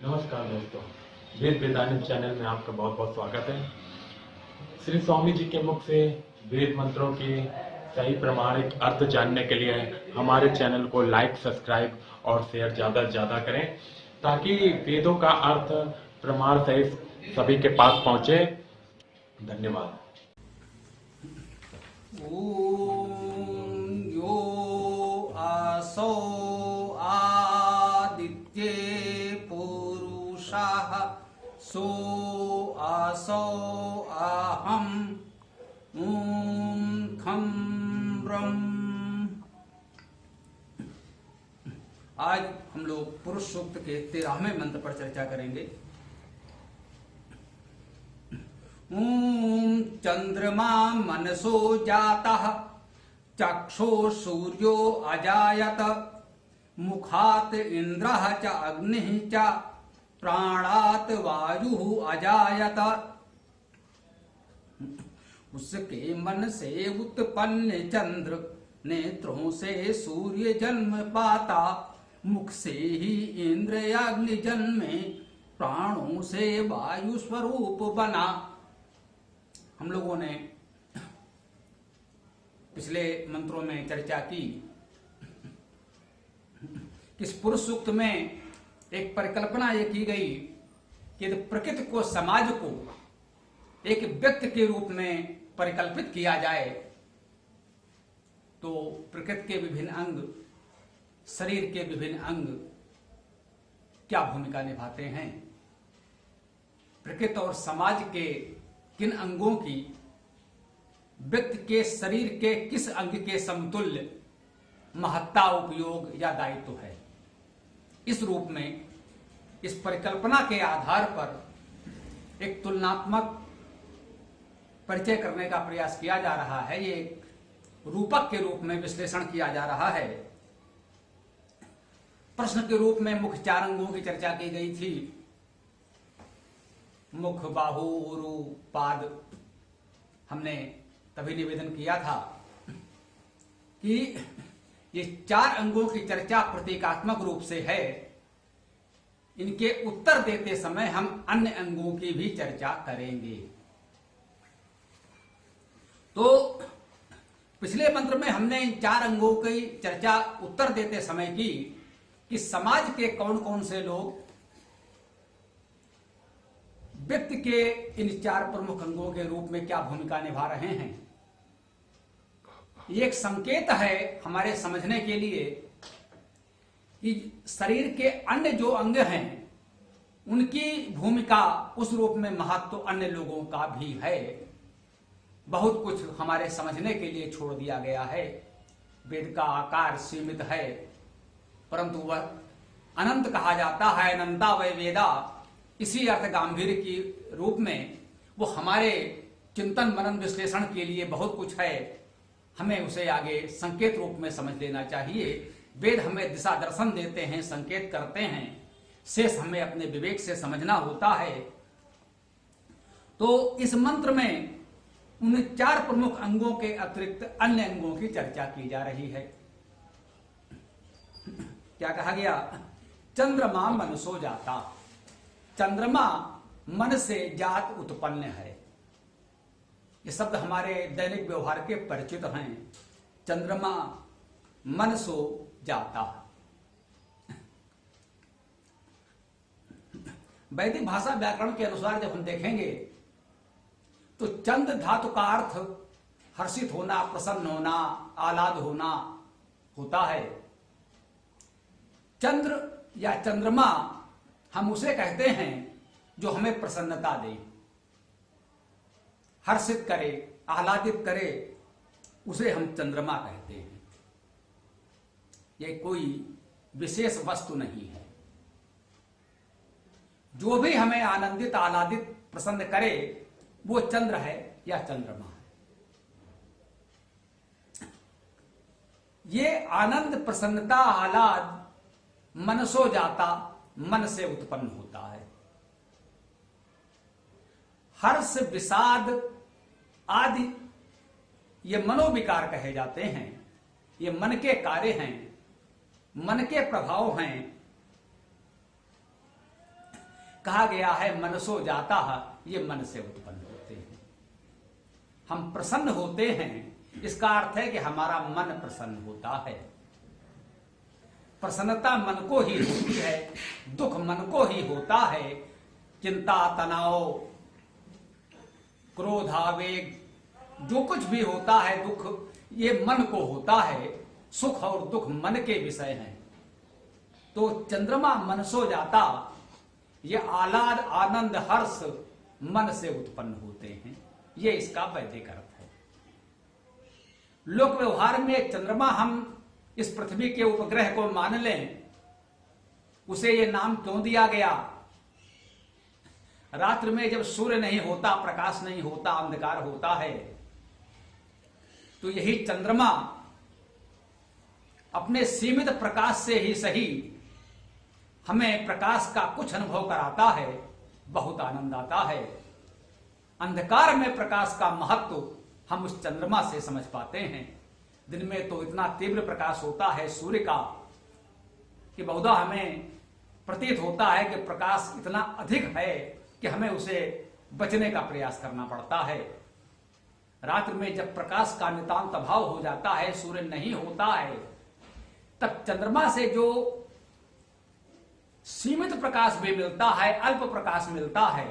नमस्कार दोस्तों, वेद वेदांत चैनल में आपका बहुत बहुत स्वागत है। श्री स्वामी जी के मुख से वेद मंत्रों के सही प्रमाणिक अर्थ जानने के लिए हमारे चैनल को लाइक, सब्सक्राइब और शेयर ज़्यादा से ज़्यादा करें ताकि वेदों का अर्थ प्रमाण सहित सभी के पास पहुँचे। धन्यवाद। ओम यो आसो आदित्ये पुरुषः सो आसो अहम् ओम खं ब्रह्म। आज हम लोग पुरुष सूक्त के 13वें मंत्र पर चर्चा करेंगे। ओम चंद्रमा मनसो जातः चक्षो सूर्यो अजायत मुखात इंद्रः च अग्निः च प्राणात वायुः अजायत। उसके मन से उत्पन्न चंद्र नेत्रों से सूर्य जन्म पाता, मुख से ही इंद्र अग्नि जन्मे, प्राणों से वायु स्वरूप बना। हम लोगों ने पिछले मंत्रों में चर्चा की कि इस पुरुष सूक्त में एक परिकल्पना ये की गई कि यदि प्रकृति को, समाज को एक व्यक्ति के रूप में परिकल्पित किया जाए तो प्रकृति के विभिन्न अंग, शरीर के विभिन्न अंग क्या भूमिका निभाते हैं, प्रकृति और समाज के किन अंगों की व्यक्ति के शरीर के किस अंग के समतुल्य महत्ता, उपयोग या दायित्व है। इस रूप में इस परिकल्पना के आधार पर एक तुलनात्मक परिचय करने का प्रयास किया जा रहा है। ये एक रूपक के रूप में विश्लेषण किया जा रहा है। प्रश्न के रूप में मुख्य 4 अंगों की चर्चा की गई थी। मुख, बाहु, उरु, पाद। हमने तभी निवेदन किया था कि ये 4 अंगों की चर्चा प्रतीकात्मक रूप से है। इनके उत्तर देते समय हम अन्य अंगों की भी चर्चा करेंगे। तो पिछले मंत्र में हमने इन 4 अंगों की चर्चा उत्तर देते समय की कि समाज के कौन कौन से लोग व्यक्ति के इन 4 प्रमुख अंगों के रूप में क्या भूमिका निभा रहे हैं। ये एक संकेत है हमारे समझने के लिए कि शरीर के अन्य जो अंग हैं उनकी भूमिका उस रूप में महत्व अन्य लोगों का भी है। बहुत कुछ हमारे समझने के लिए छोड़ दिया गया है। वेद का आकार सीमित है परंतु वह अनंत कहा जाता है। अनंता वै वेदा, इसी अर्थ गांभीर्य की रूप में वो हमारे चिंतन मनन विश्लेषण के लिए बहुत कुछ है। हमें उसे आगे संकेत रूप में समझ लेना चाहिए। वेद हमें दिशा दर्शन देते हैं, संकेत करते हैं, शेष हमें अपने विवेक से समझना होता है। तो इस मंत्र में उन 4 प्रमुख अंगों के अतिरिक्त अन्य अंगों की चर्चा की जा रही है। क्या कहा गया? चंद्रमा मनसो जाता। चंद्रमा मन से जात उत्पन्न है। ये शब्द हमारे दैनिक व्यवहार के परिचित हैं। चंद्रमा मन सो जाता। वैदिक भाषा व्याकरण के अनुसार जब हम देखेंगे तो चंद धातु का अर्थ हर्षित होना, प्रसन्न होना, आह्लाद होना होता है। चंद्र या चंद्रमा हम उसे कहते हैं जो हमें प्रसन्नता दे, हर्षित करे, आह्लादित करे, उसे हम चंद्रमा कहते हैं। यह कोई विशेष वस्तु नहीं है। जो भी हमें आनंदित, आह्लादित, प्रसन्न करे वो चंद्र है या चंद्रमा है। ये आनंद, प्रसन्नता, आह्लाद मनसो जाता, मन से उत्पन्न होता है। हर्ष, विषाद आदि ये मनोविकार कहे जाते हैं। ये मन के कार्य हैं, मन के प्रभाव हैं। कहा गया है मनसो जाता है, ये मन से उत्पन्न होते हैं। हम प्रसन्न होते हैं, इसका अर्थ है कि हमारा मन प्रसन्न होता है। प्रसन्नता मन को ही होती है, दुख मन को ही होता है। चिंता, तनाव, क्रोध, आवेग, जो कुछ भी होता है, दुख, ये मन को होता है। सुख और दुख मन के विषय हैं। तो चंद्रमा मनसो जाता, ये आह्लाद, आनंद, हर्ष मन से उत्पन्न होते हैं। ये इसका वैदिक अर्थ है। लोक व्यवहार में चंद्रमा हम इस पृथ्वी के उपग्रह को मान लें, उसे ये नाम क्यों दिया गया? रात्रि में जब सूर्य नहीं होता, प्रकाश नहीं होता, अंधकार होता है, तो यही चंद्रमा अपने सीमित प्रकाश से ही सही हमें प्रकाश का कुछ अनुभव कराता है, बहुत आनंद आता है। अंधकार में प्रकाश का महत्व हम उस चंद्रमा से समझ पाते हैं। दिन में तो इतना तीव्र प्रकाश होता है सूर्य का कि बहुधा हमें प्रतीत होता है कि प्रकाश इतना अधिक है कि हमें उसे बचने का प्रयास करना पड़ता है। रात्रि में जब प्रकाश का नितांत अभाव हो जाता है, सूर्य नहीं होता है, तब चंद्रमा से जो सीमित प्रकाश भी मिलता है, अल्प प्रकाश मिलता है,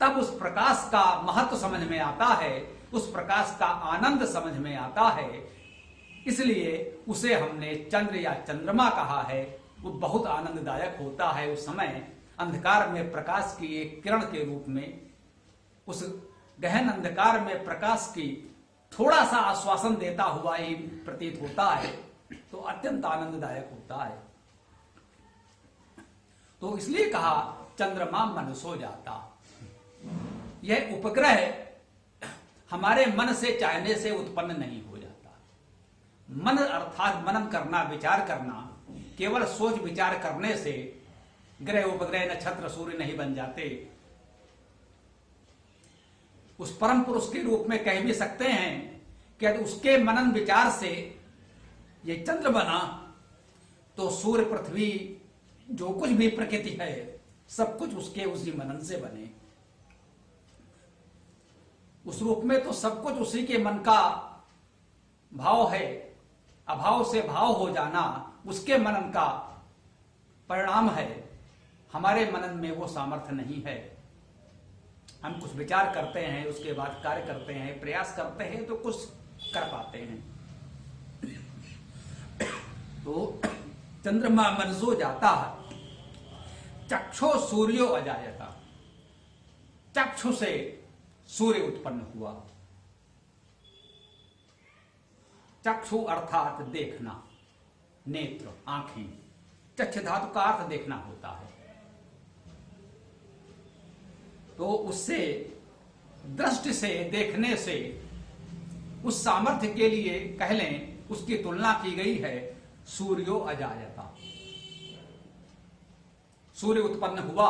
तब उस प्रकाश का महत्व समझ में आता है, उस प्रकाश का आनंद समझ में आता है। इसलिए उसे हमने चंद्र या चंद्रमा कहा है। वो बहुत आनंददायक होता है। उस समय अंधकार में प्रकाश की एक किरण के रूप में, उस गहन अंधकार में प्रकाश की थोड़ा सा आश्वासन देता हुआ ही प्रतीत होता है, तो अत्यंत आनंददायक होता है। तो इसलिए कहा चंद्रमा मनसो जाता। यह उपग्रह हमारे मन से चाहने से उत्पन्न नहीं हो जाता। मन अर्थात मनन करना, विचार करना, केवल सोच विचार करने से ग्रह, उपग्रह, नक्षत्र, सूर्य नहीं बन जाते। उस परम पुरुष के रूप में कह भी सकते हैं कि यदि उसके मनन विचार से ये चंद्र बना, तो सूर्य, पृथ्वी, जो कुछ भी प्रकृति है, सब कुछ उसके उसी मनन से बने। उस रूप में तो सब कुछ उसी के मन का भाव है। अभाव से भाव हो जाना उसके मनन का परिणाम है। हमारे मनन में वो सामर्थ्य नहीं है। हम कुछ विचार करते हैं, उसके बाद कार्य करते हैं, प्रयास करते हैं, तो कुछ कर पाते हैं। तो चंद्रमा मनसो जाता, चक्षु सूर्यो अजायता। चक्षु से सूर्य उत्पन्न हुआ। चक्षु अर्थात देखना, नेत्र, आंखें। चक्ष धातु का अर्थ देखना होता है। तो उससे, दृष्टि से, देखने से, उस सामर्थ्य के लिए कह लें, उसकी तुलना की गई है सूर्यो अजायता। सूर्य उत्पन्न हुआ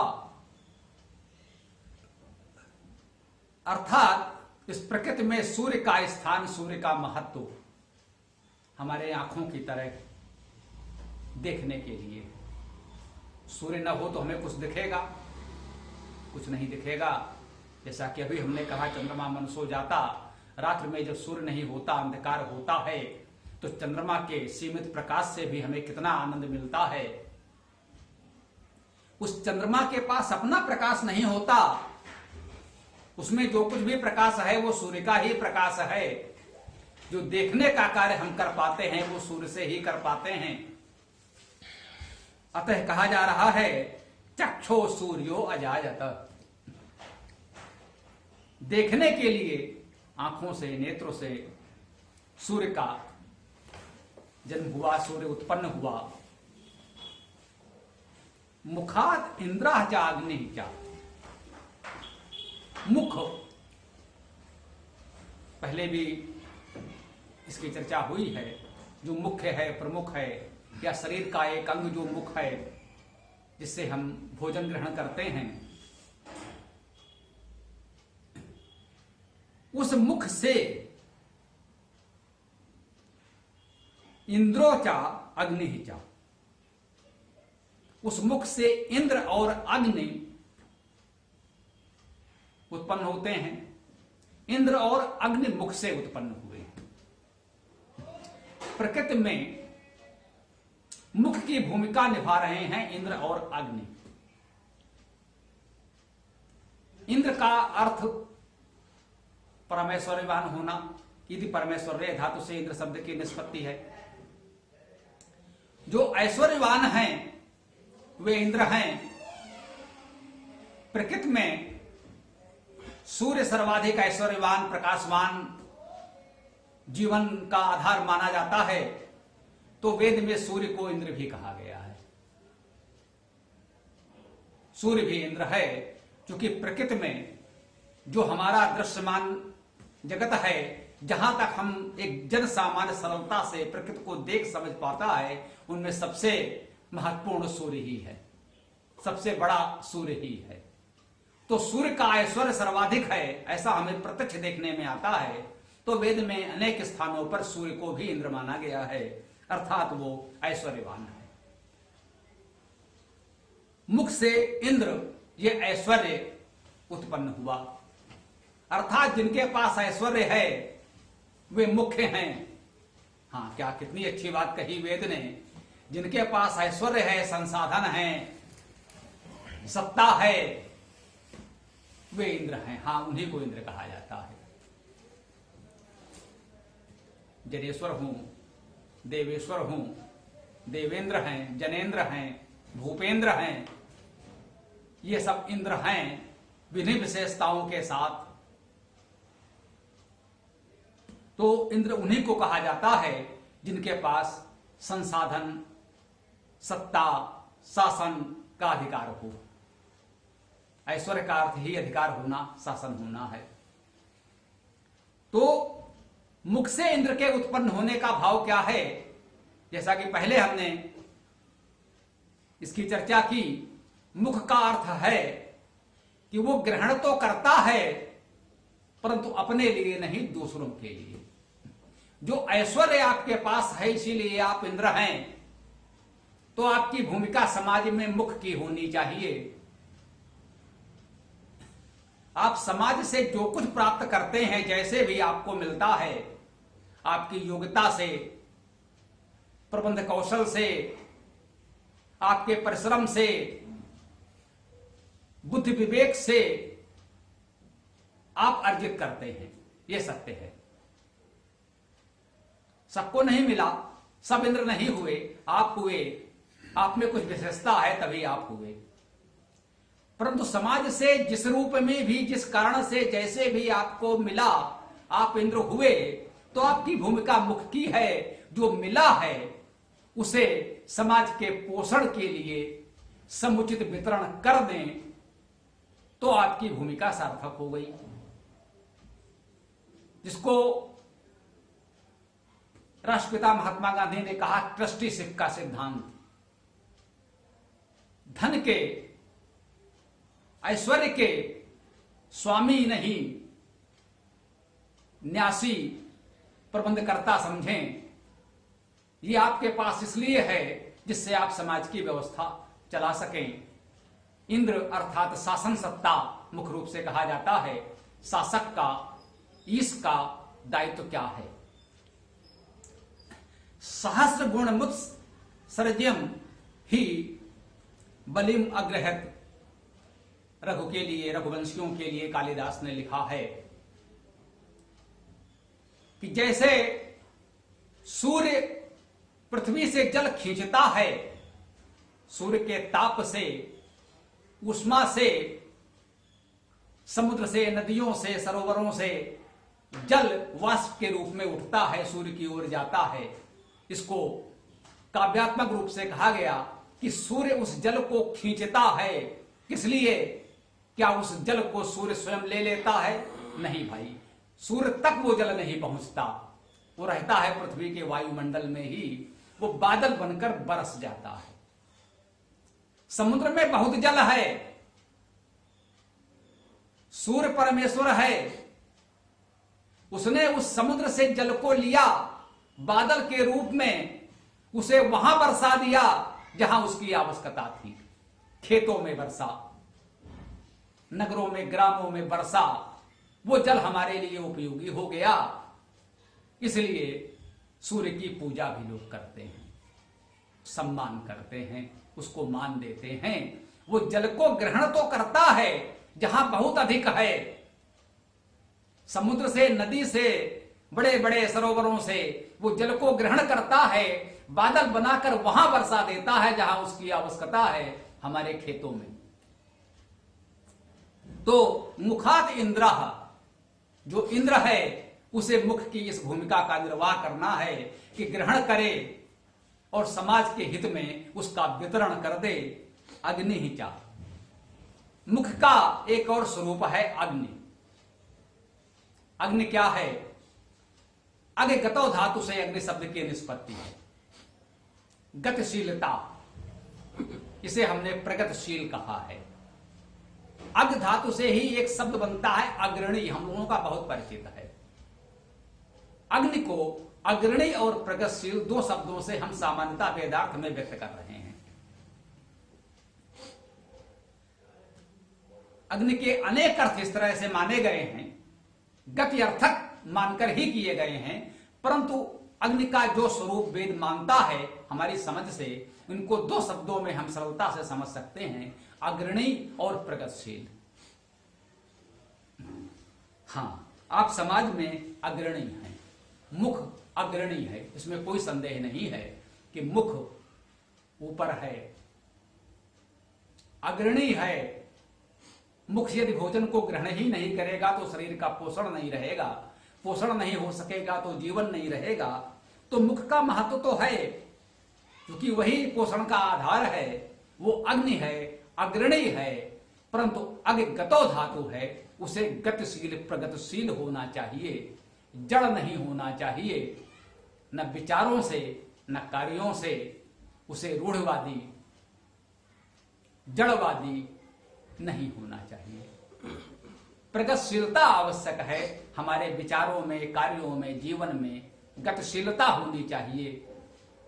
अर्थात इस प्रकृति में सूर्य का स्थान, सूर्य का महत्व हमारे आंखों की तरह देखने के लिए। सूर्य न हो तो हमें कुछ दिखेगा? कुछ नहीं दिखेगा। जैसा कि अभी हमने कहा चंद्रमा मनसो जाता, रात्रि में जब सूर्य नहीं होता, अंधकार होता है, तो चंद्रमा के सीमित प्रकाश से भी हमें कितना आनंद मिलता है। उस चंद्रमा के पास अपना प्रकाश नहीं होता, उसमें जो कुछ भी प्रकाश है वो सूर्य का ही प्रकाश है। जो देखने का कार्य हम कर पाते हैं वो सूर्य से ही कर पाते हैं। अतः कहा जा रहा है चक्षो सूर्यो अजायत। देखने के लिए आंखों से, नेत्रों से सूर्य का जन्म हुआ, सूर्य उत्पन्न हुआ। मुखात इंद्रा जाग्नि क्या, मुख, पहले भी इसकी चर्चा हुई है। जो मुख्य है, प्रमुख है, या शरीर का एक अंग जो मुख है, जिससे हम भोजन ग्रहण करते हैं, उस मुख से इंद्रोचा अग्नि चा, उस मुख से इंद्र और अग्नि उत्पन्न होते हैं। इंद्र और अग्नि मुख से उत्पन्न हुए। प्रकृति में मुख की भूमिका निभा रहे हैं इंद्र और अग्नि। इंद्र का अर्थ परमेश्वरवान होना, यदि परमेश्वर धातु से इंद्र शब्द की निष्पत्ति है। जो ऐश्वर्यवान हैं वे इंद्र हैं। प्रकृति में सूर्य सर्वाधिक ऐश्वर्यवान प्रकाशवान जीवन का आधार माना जाता है, तो वेद में सूर्य को इंद्र भी कहा गया है। सूर्य भी इंद्र है, क्योंकि प्रकृति में जो हमारा दृश्यमान जगत है, जहां तक हम एक जन सामान्य सरलता से प्रकृति को देख समझ पाता है, उनमें सबसे महत्वपूर्ण सूर्य ही है, सबसे बड़ा सूर्य ही है। तो सूर्य का ऐश्वर्य सर्वाधिक है, ऐसा हमें प्रत्यक्ष देखने में आता है। तो वेद में अनेक स्थानों पर सूर्य को भी इंद्र माना गया है, अर्थात वो ऐश्वर्यवान है। मुख से इंद्र ये ऐश्वर्य उत्पन्न हुआ, अर्थात जिनके पास ऐश्वर्य है वे मुख्य हैं। हाँ, क्या कितनी अच्छी बात कही वेद ने। जिनके पास ऐश्वर्य है, संसाधन है, सत्ता है, वे इंद्र हैं। हाँ, उन्हीं को इंद्र कहा जाता है। जनेश्वर हूं, देवेश्वर हूं, देवेंद्र हैं, जनेन्द्र हैं, भूपेंद्र हैं, ये सब इंद्र हैं विधि विशेषताओं के साथ। तो इंद्र उन्हीं को कहा जाता है जिनके पास संसाधन, सत्ता, शासन का अधिकार हो। ऐश्वर्य का अर्थ ही अधिकार होना, शासन होना है। तो मुख से इंद्र के उत्पन्न होने का भाव क्या है? जैसा कि पहले हमने इसकी चर्चा की, मुख का अर्थ है कि वो ग्रहण तो करता है परंतु अपने लिए नहीं, दूसरों के लिए। जो ऐश्वर्य आपके पास है, इसीलिए आप इंद्र हैं, तो आपकी भूमिका समाज में मुख की होनी चाहिए। आप समाज से जो कुछ प्राप्त करते हैं, जैसे भी आपको मिलता है, आपकी योग्यता से, प्रबंध कौशल से, आपके परिश्रम से, बुद्धि विवेक से आप अर्जित करते हैं, यह सत्य है। सबको नहीं मिला, सब इंद्र नहीं हुए, आप हुए, आप में कुछ विशेषता है तभी आप हुए। परंतु समाज से जिस रूप में भी, जिस कारण से, जैसे भी आपको मिला, आप इंद्र हुए, तो आपकी भूमिका मुख की है। जो मिला है उसे समाज के पोषण के लिए समुचित वितरण कर दें, तो आपकी भूमिका सार्थक हो गई। जिसको राष्ट्रपिता महात्मा गांधी ने कहा ट्रस्टीशिप का सिद्धांत। धन के, ऐश्वर्य के स्वामी नहीं, न्यासी, प्रबंधकर्ता समझें। ये आपके पास इसलिए है जिससे आप समाज की व्यवस्था चला सकें। इंद्र अर्थात शासन सत्ता मुख्य रूप से कहा जाता है। शासक का, ईश का दायित्व क्या है? सहस्र गुण मुत्सर्ज्यम ही बलिम अग्रहत। रघु के लिए, रघुवंशियों के लिए कालिदास ने लिखा है कि जैसे सूर्य पृथ्वी से जल खींचता है, सूर्य के ताप से, उष्मा से, समुद्र से, नदियों से, सरोवरों से जल वाष्प के रूप में उठता है, सूर्य की ओर जाता है। इसको काव्यात्मक रूप से कहा गया कि सूर्य उस जल को खींचता है। किस लिए? क्या उस जल को सूर्य स्वयं ले लेता है? नहीं भाई, सूर्य तक वो जल नहीं पहुंचता, वो रहता है पृथ्वी के वायुमंडल में ही, वो बादल बनकर बरस जाता है। समुद्र में बहुत जल है, सूर्य परमेश्वर है, उसने उस समुद्र से जल को लिया, बादल के रूप में उसे वहां बरसा दिया जहां उसकी आवश्यकता थी। खेतों में वर्षा, नगरों में ग्रामों में वर्षा, वो जल हमारे लिए उपयोगी हो गया। इसलिए सूर्य की पूजा भी लोग करते हैं, सम्मान करते हैं, उसको मान देते हैं। वो जल को ग्रहण तो करता है जहां बहुत अधिक है, समुद्र से, नदी से, बड़े बड़े सरोवरों से वो जल को ग्रहण करता है, बादल बनाकर वहां वर्षा देता है जहां उसकी आवश्यकता है, हमारे खेतों में। तो मुखात इंद्र, जो इंद्र है उसे मुख की इस भूमिका का निर्वाह करना है कि ग्रहण करे और समाज के हित में उसका वितरण कर दे। अग्नि ही चा, मुख का एक और स्वरूप है अग्नि। अग्नि क्या है? अग्नि गतो धातु से अग्नि शब्द की निष्पत्ति है। गतिशीलता, इसे हमने प्रगतिशील कहा है। अग्नि धातु से ही एक शब्द बनता है अग्रणी, हम लोगों का बहुत परिचित है। अग्नि को अग्रणी और प्रगतिशील दो शब्दों से हम सामान्यता वेदार्थ में व्यक्त कर रहे हैं। अग्नि के अनेक अर्थ इस तरह से माने गए हैं, गति अर्थक मानकर ही किए गए हैं, परंतु अग्नि का जो स्वरूप वेद मानता है हमारी समझ से, उनको दो शब्दों में हम सरलता से समझ सकते हैं, अग्रणी और प्रगतिशील। हां, आप समाज में अग्रणी हैं, मुख अग्रणी है, इसमें कोई संदेह नहीं है कि मुख ऊपर है, अग्रणी है। मुख यदि भोजन को ग्रहण ही नहीं करेगा तो शरीर का पोषण नहीं रहेगा, पोषण नहीं हो सकेगा तो जीवन नहीं रहेगा। तो मुख का महत्व तो है, क्योंकि वही पोषण का आधार है, वो अग्नि है, अग्रणी है, परंतु अग्नि गतो धातु है, उसे गतिशील प्रगतिशील होना चाहिए, जड़ नहीं होना चाहिए, न विचारों से न कार्यों से। उसे रूढ़वादी जड़वादी नहीं होना चाहिए। प्रगतिशीलता आवश्यक है, हमारे विचारों में, कार्यों में, जीवन में गतिशीलता होनी चाहिए।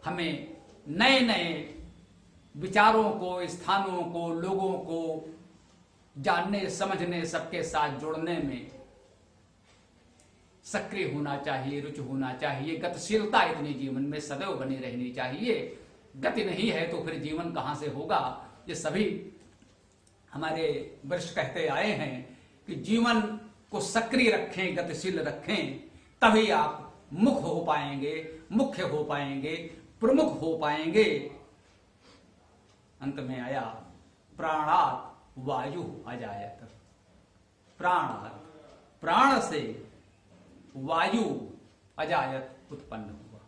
हमें नए नए विचारों को, स्थानों को, लोगों को जानने, समझने, सबके साथ जुड़ने में सक्रिय होना चाहिए, रुचि होना चाहिए। गतिशीलता इतनी जीवन में सदैव बनी रहनी चाहिए। गति नहीं है तो फिर जीवन कहां से होगा? ये सभी हमारे वरिष्ठ कहते आए हैं कि जीवन को सक्रिय रखें, गतिशील रखें, तभी आप मुख हो पाएंगे, मुख्य हो पाएंगे, प्रमुख हो पाएंगे। अंत में आया प्राणात वायु अजायत। प्राणात, प्राण से वायु अजायत उत्पन्न हुआ,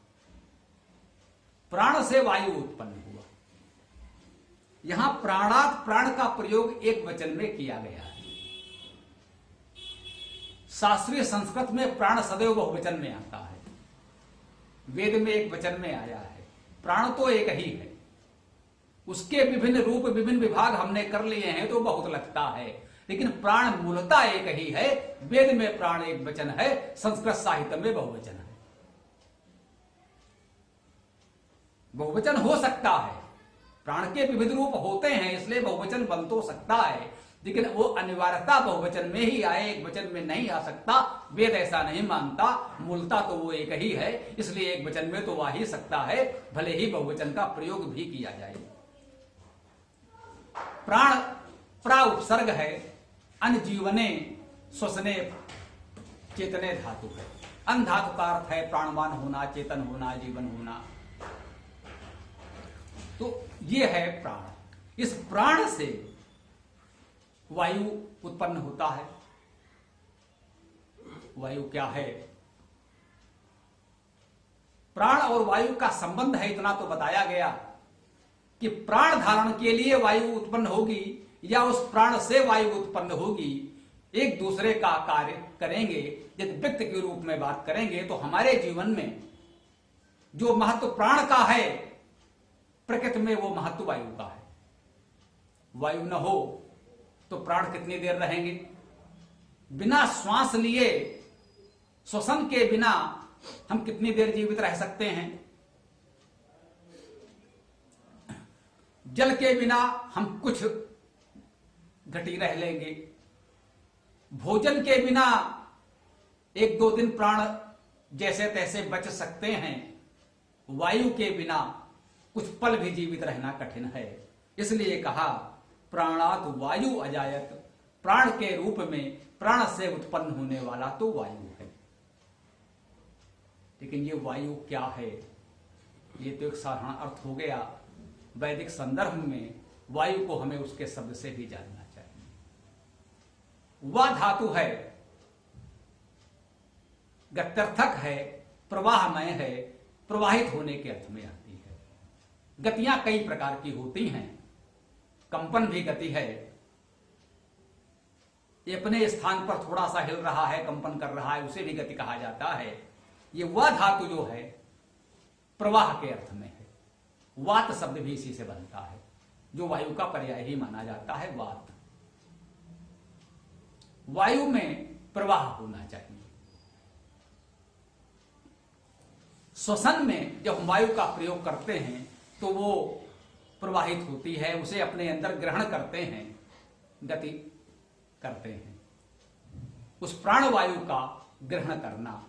प्राण से वायु उत्पन्न हुआ। यहां प्राणात, प्राण का प्रयोग एक वचन में किया गया है। शास्त्रीय संस्कृत में प्राण सदैव बहुवचन में आता है, वेद में एक वचन में आया है। प्राण तो एक ही है, उसके विभिन्न रूप, विभिन्न विभाग हमने कर लिए हैं तो बहुत लगता है, लेकिन प्राण मूलतः एक ही है। वेद में प्राण एक वचन है, संस्कृत साहित्य में बहुवचन है। बहुवचन हो सकता है, प्राण के विविध रूप होते हैं, इसलिए बहुवचन बन तो सकता है, लेकिन वो अनिवार्यता बहुवचन में ही आए, एक वचन में नहीं आ सकता। वेद ऐसा नहीं मानता, मूलता तो वो एक ही है, इसलिए एक वचन में तो आ ही सकता है, भले ही बहुवचन का प्रयोग भी किया जाए। प्राण प्रा उपसर्ग है, अनजीवने श्वसने चेतने धातु है। अन धातु का अर्थ है प्राणवान होना, चेतन होना, जीवन होना। तो ये है प्राण। इस प्राण से वायु उत्पन्न होता है। वायु क्या है? प्राण और वायु का संबंध है, इतना तो बताया गया कि प्राण धारण के लिए वायु उत्पन्न होगी या उस प्राण से वायु उत्पन्न होगी, एक दूसरे का कार्य करेंगे। यदि व्यक्ति के रूप में बात करेंगे तो हमारे जीवन में जो महत्व प्राण का है, प्रकृति में वो महत्व वायु का है। वायु न हो तो प्राण कितनी देर रहेंगे? बिना श्वास लिए, श्वसन के बिना हम कितनी देर जीवित रह सकते हैं? जल के बिना हम कुछ घटी रह लेंगे, भोजन के बिना 1-2 दिन प्राण जैसे तैसे बच सकते हैं, वायु के बिना कुछ पल भी जीवित रहना कठिन है। इसलिए कहा प्राणात वायु अजायत, प्राण के रूप में प्राण से उत्पन्न होने वाला तो वायु है। लेकिन ये वायु क्या है, ये तो एक साधारण अर्थ हो गया। वैदिक संदर्भ में वायु को हमें उसके शब्द से भी जानना चाहिए। वा धातु है, गत्यर्थक है, प्रवाहमय है, प्रवाहित होने के अर्थ में आती है। गतियां कई प्रकार की होती हैं, कंपन भी गति है, ये अपने स्थान पर थोड़ा सा हिल रहा है, कंपन कर रहा है, उसे भी गति कहा जाता है। ये वा धातु जो है प्रवाह के अर्थ में है। वात शब्द भी इसी से बनता है, जो वायु का पर्याय ही माना जाता है, वात। वायु में प्रवाह होना चाहिए। श्वसन में जब हम वायु का प्रयोग करते हैं तो वो प्रवाहित होती है, उसे अपने अंदर ग्रहण करते हैं, गति करते हैं। उस प्राणवायु का ग्रहण करना,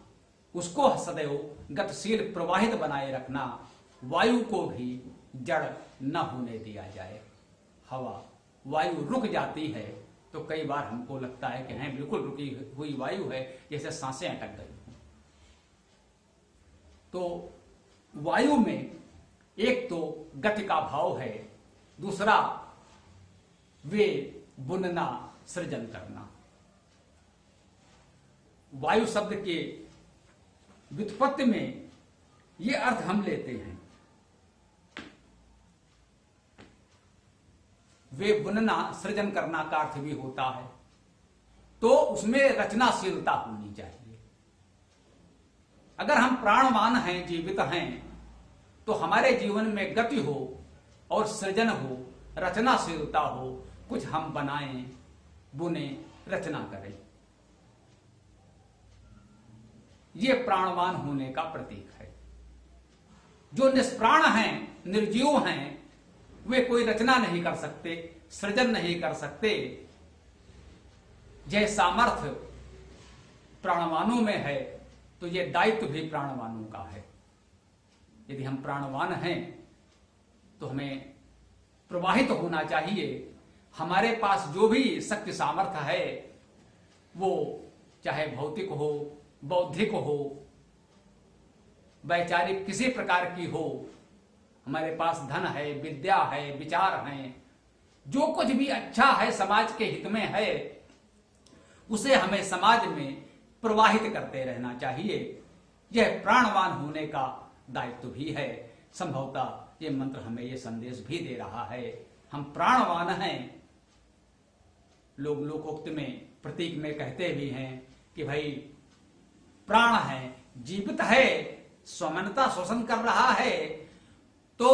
उसको सदैव गतिशील प्रवाहित बनाए रखना, वायु को भी जड़ न होने दिया जाए। हवा वायु रुक जाती है तो कई बार हमको लगता है कि हैं बिल्कुल रुकी हुई वायु है, जैसे सांसें अटक गई। तो वायु में एक तो गति का भाव है, दूसरा वे बुनना, सृजन करना। वायु शब्द के व्युत्पत्ति में ये अर्थ हम लेते हैं, वे बुनना, सृजन करना का अर्थ भी होता है। तो उसमें रचनाशीलता होनी चाहिए। अगर हम प्राणवान हैं, जीवित हैं, तो हमारे जीवन में गति हो और सृजन हो, रचनाशीलता हो, कुछ हम बनाएं, बुने, रचना करें। ये प्राणवान होने का प्रतीक है। जो निष्प्राण हैं, निर्जीव हैं, वे कोई रचना नहीं कर सकते, सृजन नहीं कर सकते। यह सामर्थ्य प्राणवानों में है, तो यह दायित्व भी प्राणवानों का है। यदि हम प्राणवान हैं तो हमें प्रवाहित होना चाहिए। हमारे पास जो भी शक्ति सामर्थ्य है, वो चाहे भौतिक हो, बौद्धिक हो, वैचारिक किसी प्रकार की हो, हमारे पास धन है, विद्या है, विचार हैं, जो कुछ भी अच्छा है, समाज के हित में है, उसे हमें समाज में प्रवाहित करते रहना चाहिए। यह प्राणवान होने का दायित्व भी है। संभवतः ये मंत्र हमें ये संदेश भी दे रहा है, हम प्राणवान हैं। लोग लोकोक्त में, प्रतीक में कहते भी हैं कि भाई प्राण है, जीवित है, स्वमनता श्वसन कर रहा है, तो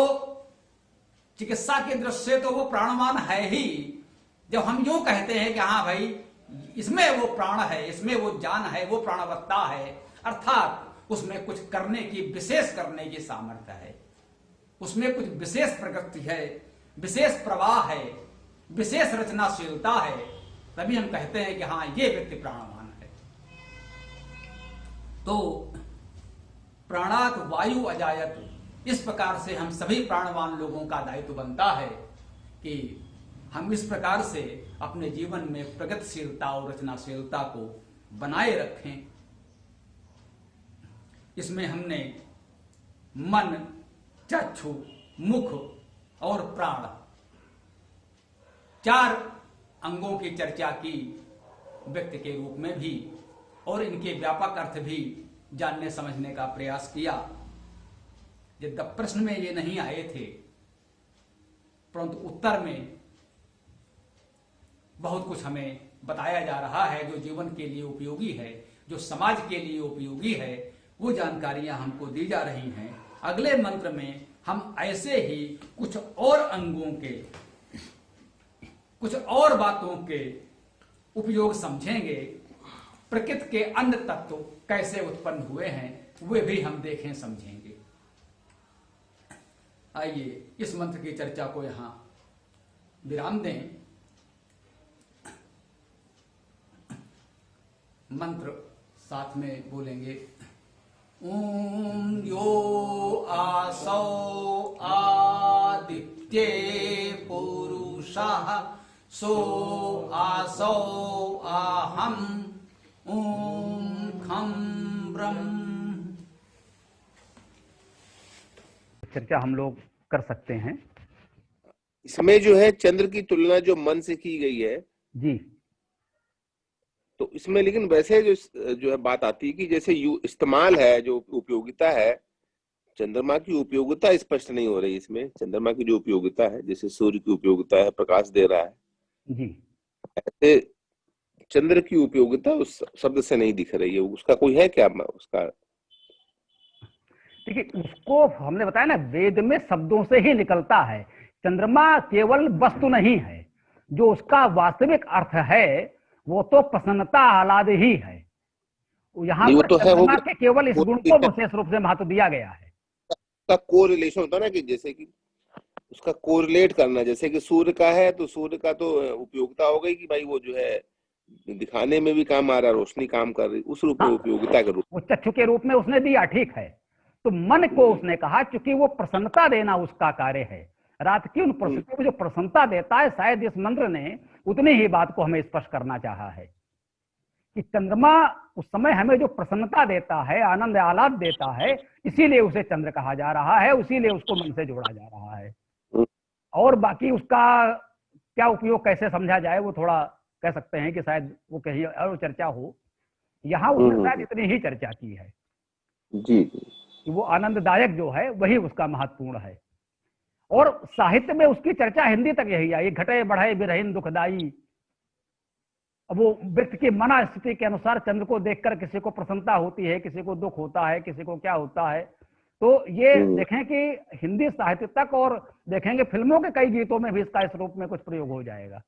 चिकित्सा के दृष्टि से तो वो प्राणवान है ही। जब हम यूं कहते हैं कि हाँ भाई इसमें वो प्राण है, इसमें वो जान है, वो प्राणवत्ता है, अर्थात उसमें कुछ करने की, विशेष करने की सामर्थ्य है, उसमें कुछ विशेष प्रकृति है, विशेष प्रवाह है, विशेष रचनाशीलता है, तभी हम कहते हैं कि हाँ ये व्यक्ति प्राणवान है। तो प्राणात वायु अजायत, इस प्रकार से हम सभी प्राणवान लोगों का दायित्व बनता है कि हम इस प्रकार से अपने जीवन में प्रगतिशीलता और रचनाशीलता को बनाए रखें। इसमें हमने मन, चक्षु, मुख और प्राण, 4 अंगों की चर्चा की व्यक्ति के रूप में भी, और इनके व्यापक अर्थ भी जानने समझने का प्रयास किया। यद्यपि प्रश्न में ये नहीं आए थे, परंतु उत्तर में बहुत कुछ हमें बताया जा रहा है जो जीवन के लिए उपयोगी है, जो समाज के लिए उपयोगी है, वो जानकारियां हमको दी जा रही हैं। अगले मंत्र में हम ऐसे ही कुछ और अंगों के, कुछ और बातों के उपयोग समझेंगे। प्रकृति के अन्य तत्व कैसे उत्पन्न हुए हैं, वे भी हम देखें, समझेंगे। आइए इस मंत्र की चर्चा को यहाँ विराम दें, मंत्र साथ में बोलेंगे। ओम यो आसौ आदित्ये पुरुषः सो आसौ आहम ओम खम ब्रह्म। चर्चा हम लोग कर सकते हैं। इसमें जो है चंद्र की तुलना जो मन से की गई है, जी तो इसमें लेकिन वैसे जो है बात आती है कि जैसे इस्तेमाल है, जो उपयोगिता है, चंद्रमा की उपयोगिता स्पष्ट नहीं हो रही इसमें। चंद्रमा की जो उपयोगिता है, जैसे सूर्य की उपयोगिता है, प्रकाश दे रहा है, जी ऐसे चंद्र की उपयोगिता उस शब्द से नहीं दिख रही है। उसका कोई है क्या उसका? देखिए, उसको हमने बताया ना, वेद में शब्दों से ही निकलता है। चंद्रमा केवल वस्तु नहीं है, जो उसका वास्तविक अर्थ है वो तो प्रसन्नता आह्लाद ही है। यहाँ नहीं, वो पर तो है, चंद्रमा के केवल इस वो गुण तो को विशेष रूप से महत्व दिया गया है। उसका कोरिलेशन होता है ना, कि जैसे कि उसका कोरिलेट करना, जैसे कि सूर्य का है तो सूर्य का तो उपयोगिता हो गई कि भाई वो जो है दिखाने में भी काम आ रहा है, रोशनी काम कर रही, उस रूप में हाँ, उपयोगिता के रूप वो चक्षु के रूप में उसने दिया, ठीक है। तो मन को उसने कहा, क्योंकि वो प्रसन्नता देना उसका कार्य है। रात की उन परिस्थितियों को जो प्रसन्नता देता है, शायद इस मंत्र ने उतनी ही बात को हमें स्पष्ट करना चाहा है कि चंद्रमा उस समय हमें जो प्रसन्नता देता है, आनंद आह्लाद देता है, इसीलिए उसे चंद्र कहा जा रहा है, इसीलिए उसको मन से जोड़ा जा रहा है। और बाकी उसका क्या उपयोग कैसे समझा जाए, वो थोड़ा कह सकते हैं कि शायद वो कहीं और चर्चा हो। यहाँ उसने शायद इतनी ही चर्चा की है जी कि वो आनंददायक जो है वही उसका महत्वपूर्ण है। और साहित्य में उसकी चर्चा हिंदी तक यही आई, घटे बढ़े बिरहीन दुखदाई। अब वो व्यक्ति की मना स्थिति के अनुसार चंद्र को देखकर किसी को प्रसन्नता होती है, किसी को दुख होता है, किसी को क्या होता है। तो ये देखें कि हिंदी साहित्य तक, और देखेंगे फिल्मों के कई गीतों में भी इसका इस रूप में कुछ प्रयोग हो जाएगा।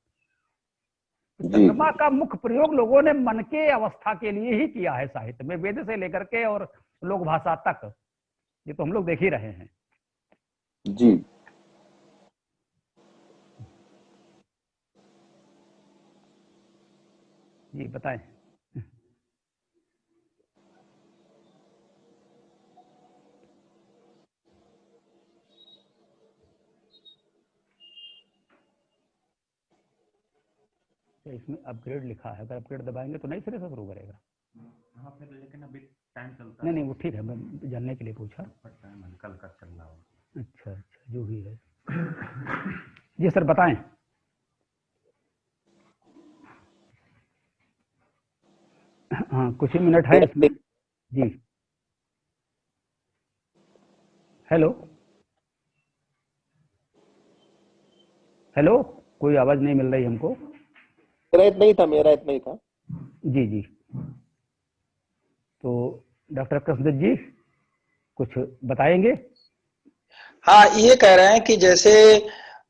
तो चंद्रमा का मुख्य प्रयोग लोगों ने मन के अवस्था के लिए ही किया है साहित्य में, वेद से लेकर के और लोक भाषा तक। ये तो हम लोग देख ही रहे हैं। जी जी बताएं। इसमें अपग्रेड लिखा है, अगर अपग्रेड दबाएंगे तो नई सिरे से शुरू करेगा। हाँ, फिर लेकिन अभी टाइम चलता नहीं नहीं, वो ठीक है, मैं जानने के लिए पूछा। कल का चल रहा हो। अच्छा अच्छा, जो भी है। जी सर बताएं। हाँ, कुछ ही मिनट है इसमें। जी हेलो हेलो, कोई आवाज नहीं मिल रही हमको। मेरा इतना ही था। जी जी, तो डॉक्टर कृष्णदत्त जी कुछ बताएंगे? हाँ, ये कह रहे हैं कि जैसे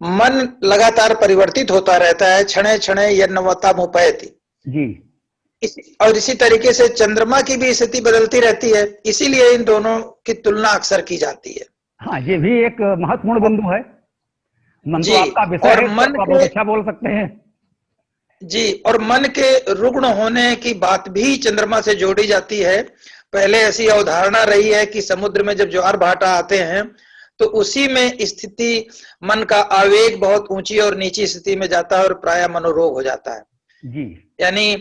मन लगातार परिवर्तित होता रहता है, क्षणे क्षणे यन्नवतामुपैति जी, और इसी तरीके से चंद्रमा की भी स्थिति बदलती रहती है, इसीलिए इन दोनों की तुलना अक्सर की जाती है। हाँ, ये भी एक महत्वपूर्ण बिंदु है। मन जी, तो आपका विषय और है, मन तो आप के बहुत अच्छा बोल सकते हैं। जी, और मन के रुग्ण होने की बात भी चंद्रमा से जोड़ी जाती है। पहले ऐसी अवधारणा रही है कि समुद्र में जब ज्वार भाटा आते हैं तो उसी में स्थिति मन का आवेग बहुत ऊंची और नीची स्थिति में जाता है और प्रायः मनोरोग हो जाता है। जी, यानी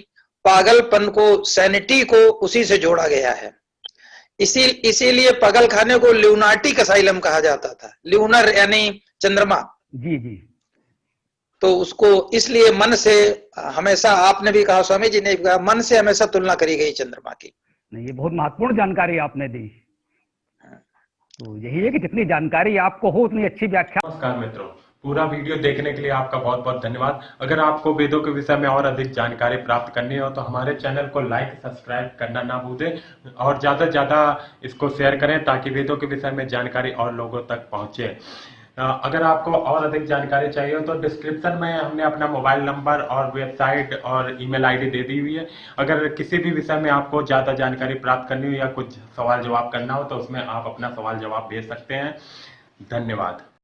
पागलपन को, सैनिटी को उसी से जोड़ा गया है। इसीलिए पागल खाने को ल्यूनाटिक असाइलम कहा जाता था। ल्यूनर यानी चंद्रमा। जी जी, तो उसको इसलिए मन से हमेशा, आपने भी कहा, स्वामी जी ने भी कहा, मन से हमेशा तुलना करी गई चंद्रमा की। नहीं, ये बहुत महत्वपूर्ण जानकारी आपने दी। तो यही है कि जितनी जानकारी आपको हो उतनी अच्छी व्याख्या। नमस्कार मित्रों, पूरा वीडियो देखने के लिए आपका बहुत बहुत धन्यवाद। अगर आपको वेदों के विषय में और अधिक जानकारी प्राप्त करनी हो तो हमारे चैनल को लाइक सब्सक्राइब करना ना भूलें और ज़्यादा से ज़्यादा इसको शेयर करें ताकि वेदों के विषय में जानकारी और लोगों तक पहुंचे। अगर आपको और अधिक जानकारी चाहिए हो तो डिस्क्रिप्शन में हमने अपना मोबाइल नंबर और वेबसाइट और ईमेल आईडी दे दी हुई है। अगर किसी भी विषय में आपको ज़्यादा जानकारी प्राप्त करनी हो या कुछ सवाल जवाब करना हो तो उसमें आप अपना सवाल जवाब भेज सकते हैं। धन्यवाद।